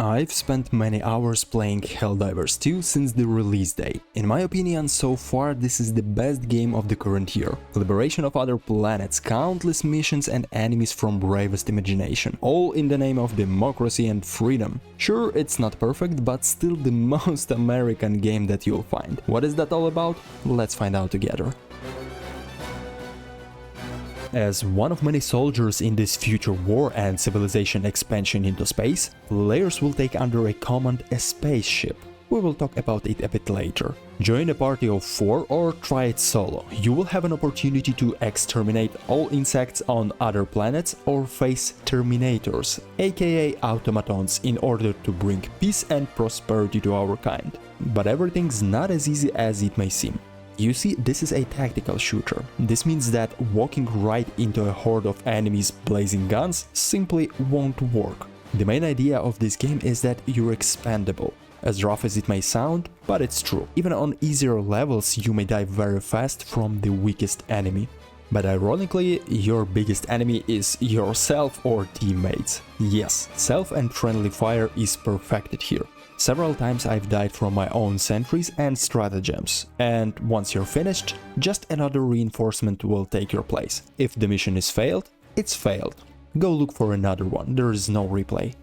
I've spent many hours playing Helldivers 2 since the release date. In my opinion, so far this is the best game of the current year. Liberation of other planets, countless missions and enemies from bravest imagination, all in the name of democracy and freedom. Sure, it's not perfect, but still the most American game that you'll find. What is that all about? Let's find out together. As one of many soldiers in this future war and civilization expansion into space, players will take under a command a spaceship. We will talk about it a bit later. Join a party of 4 or try it solo. You will have an opportunity to exterminate all insects on other planets or face Terminators, aka automatons, in order to bring peace and prosperity to our kind. But everything's not as easy as it may seem. You see, this is a tactical shooter. This means that walking right into a horde of enemies blazing guns simply won't work. The main idea of this game is that you're expendable. As rough as it may sound, but it's true. Even on easier levels you may die very fast from the weakest enemy. But ironically, your biggest enemy is yourself or teammates. Yes, self and friendly fire is perfected here. Several times I've died from my own sentries and stratagems, and once you're finished, just another reinforcement will take your place. If the mission is failed, it's failed. Go look for another one, there is no replay.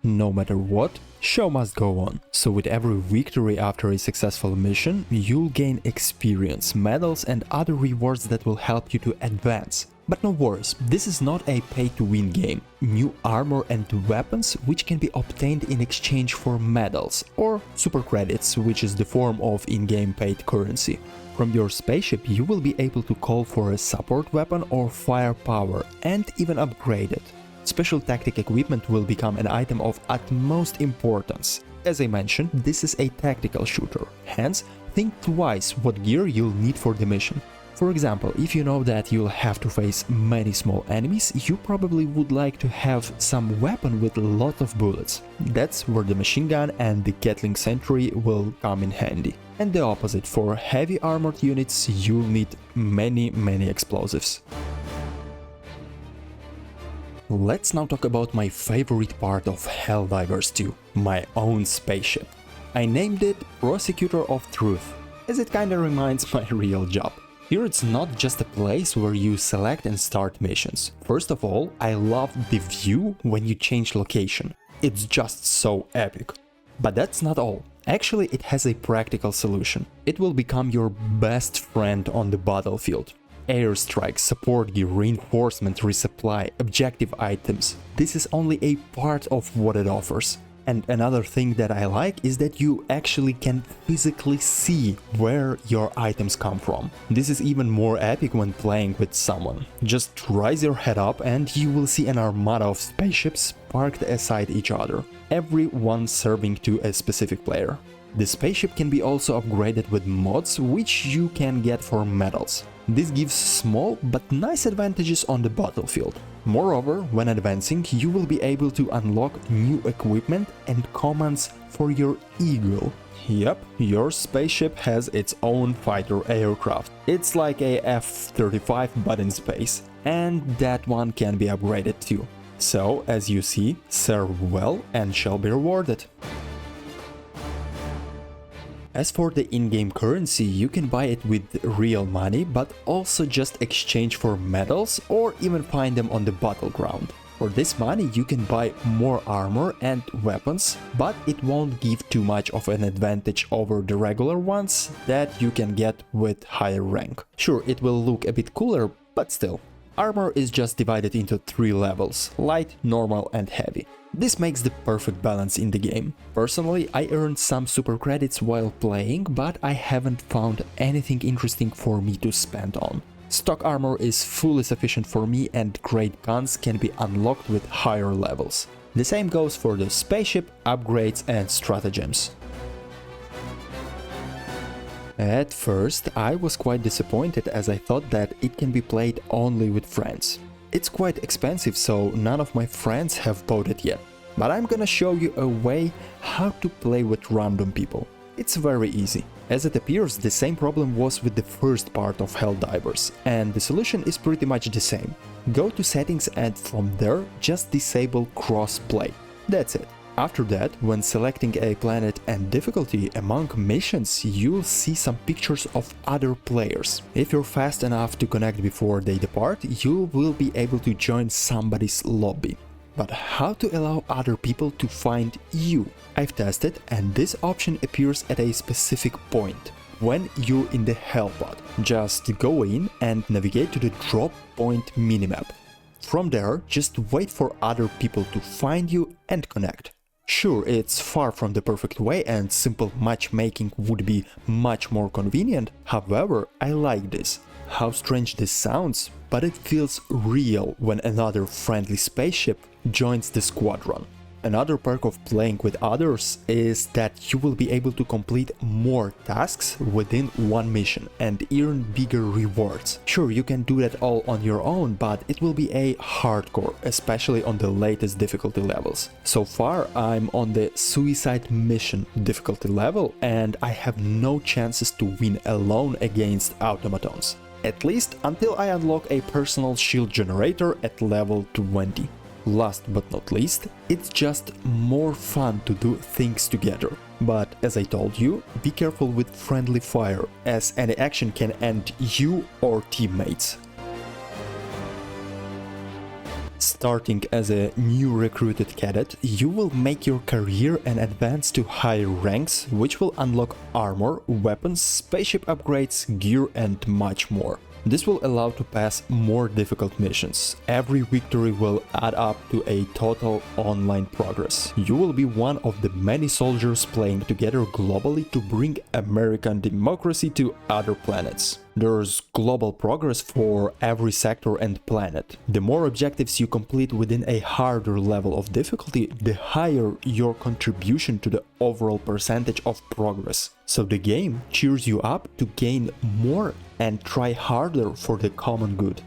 No matter what, show must go on. So with every victory after a successful mission, you'll gain experience, medals and other rewards that will help you to advance. But no worries, this is not a pay-to-win game. New armor and weapons which can be obtained in exchange for medals, or super credits, which is the form of in-game paid currency. From your spaceship you will be able to call for a support weapon or firepower and even upgrade it. Special tactic equipment will become an item of utmost importance. As I mentioned, this is a tactical shooter, hence think twice what gear you'll need for the mission. For example, if you know that you'll have to face many small enemies, you probably would like to have some weapon with a lot of bullets. That's where the machine gun and the Gatling sentry will come in handy. And the opposite, for heavy armored units you'll need many explosives. Let's now talk about my favorite part of Helldivers 2, my own spaceship. I named it Prosecutor of Truth, as it kinda reminds my real job. Here it's not just a place where you select and start missions. First of all, I love the view when you change location. It's just so epic. But that's not all. Actually, it has a practical solution. It will become your best friend on the battlefield. Airstrikes, support gear, reinforcement, resupply, objective items. This is only a part of what it offers. And another thing that I like is that you actually can physically see where your items come from. This is even more epic when playing with someone. Just raise your head up and you will see an armada of spaceships parked aside each other, every one serving to a specific player. The spaceship can be also upgraded with mods, which you can get for medals. This gives small but nice advantages on the battlefield. Moreover, when advancing, you will be able to unlock new equipment and commands for your Eagle. Yep, your spaceship has its own fighter aircraft. It's like a F-35 but in space, and that one can be upgraded too. So, as you see, serve well and shall be rewarded. As for the in-game currency, you can buy it with real money, but also just exchange for medals or even find them on the battleground. For this money you can buy more armor and weapons, but it won't give too much of an advantage over the regular ones that you can get with higher rank. Sure, it will look a bit cooler, but still. Armor is just divided into 3 levels: light, normal and heavy. This makes the perfect balance in the game. Personally, I earned some super credits while playing, but I haven't found anything interesting for me to spend on. Stock armor is fully sufficient for me and great guns can be unlocked with higher levels. The same goes for the spaceship, upgrades and stratagems. At first, I was quite disappointed as I thought that it can be played only with friends. It's quite expensive, so none of my friends have bought it yet. But I'm gonna show you a way how to play with random people. It's very easy. As it appears, the same problem was with the first part of Helldivers, and the solution is pretty much the same. Go to settings and from there just disable cross-play. That's it. After that, when selecting a planet and difficulty among missions, you'll see some pictures of other players. If you're fast enough to connect before they depart, you will be able to join somebody's lobby. But how to allow other people to find you? I've tested, and this option appears at a specific point. When you're in the Hellpod, just go in and navigate to the drop point minimap. From there, just wait for other people to find you and connect. Sure, it's far from the perfect way and simple matchmaking would be much more convenient, however, I like this. How strange this sounds, but it feels real when another friendly spaceship joins the squadron. Another perk of playing with others is that you will be able to complete more tasks within one mission and earn bigger rewards. Sure, you can do that all on your own, but it will be a hardcore, especially on the latest difficulty levels. So far, I'm on the suicide mission difficulty level and I have no chances to win alone against automatons. At least until I unlock a personal shield generator at level 20. Last but not least, it's just more fun to do things together. But as I told you, be careful with friendly fire, as any action can end you or teammates. Starting as a new recruited cadet, you will make your career and advance to higher ranks, which will unlock armor, weapons, spaceship upgrades, gear and much more. This will allow to pass more difficult missions. Every victory will add up to a total online progress. You will be one of the many soldiers playing together globally to bring American democracy to other planets. There's global progress for every sector and planet. The more objectives you complete within a harder level of difficulty, the higher your contribution to the overall percentage of progress. So the game cheers you up to gain more and try harder for the common good.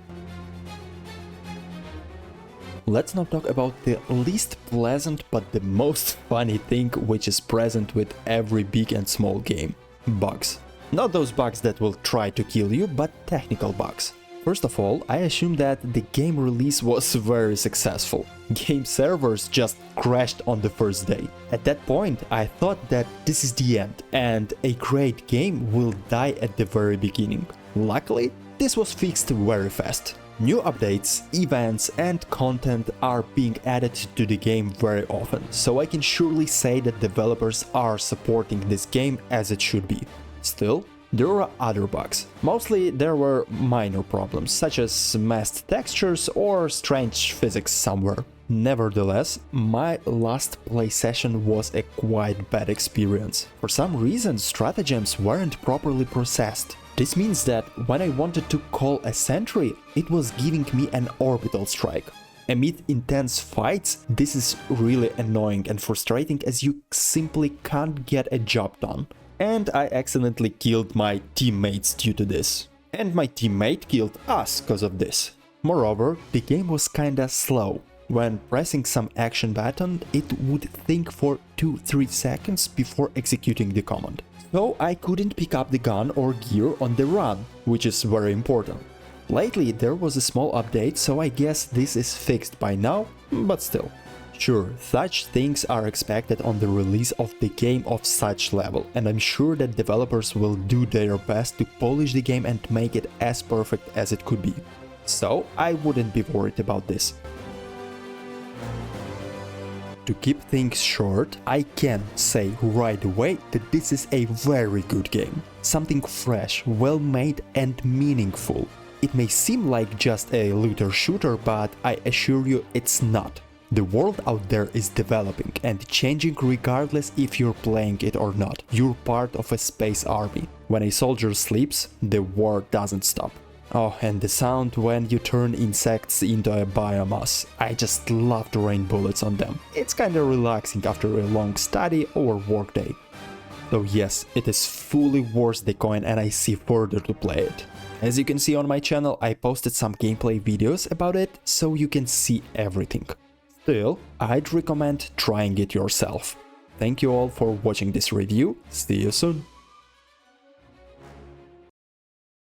Let's now talk about the least pleasant but the most funny thing which is present with every big and small game: bugs. Not those bugs that will try to kill you, but technical bugs. First of all, I assume that the game release was very successful. Game servers just crashed on the first day. At that point, I thought that this is the end and a great game will die at the very beginning. Luckily, this was fixed very fast. New updates, events and content are being added to the game very often, so I can surely say that developers are supporting this game as it should be. Still, there are other bugs. Mostly there were minor problems, such as messed textures or strange physics somewhere. Nevertheless, my last play session was a quite bad experience. For some reason, stratagems weren't properly processed. This means that when I wanted to call a sentry, it was giving me an orbital strike. Amid intense fights, this is really annoying and frustrating as you simply can't get a job done. And I accidentally killed my teammates due to this. And my teammate killed us because of this. Moreover, the game was kinda slow. When pressing some action button, it would think for 2-3 seconds before executing the command. So I couldn't pick up the gun or gear on the run, which is very important. Lately there was a small update, so I guess this is fixed by now, but still. Sure, such things are expected on the release of the game of such level, and I'm sure that developers will do their best to polish the game and make it as perfect as it could be. So I wouldn't be worried about this. To keep things short, I can say right away that this is a very good game. Something fresh, well made and meaningful. It may seem like just a looter shooter, but I assure you it's not. The world out there is developing and changing regardless if you're playing it or not. You're part of a space army. When a soldier sleeps, the war doesn't stop. Oh, and the sound when you turn insects into a biomass. I just love to rain bullets on them. It's kinda relaxing after a long study or workday. So yes, it is fully worth the coin and I see further to play it. As you can see on my channel, I posted some gameplay videos about it, so you can see everything. Still, I'd recommend trying it yourself. Thank you all for watching this review, see you soon!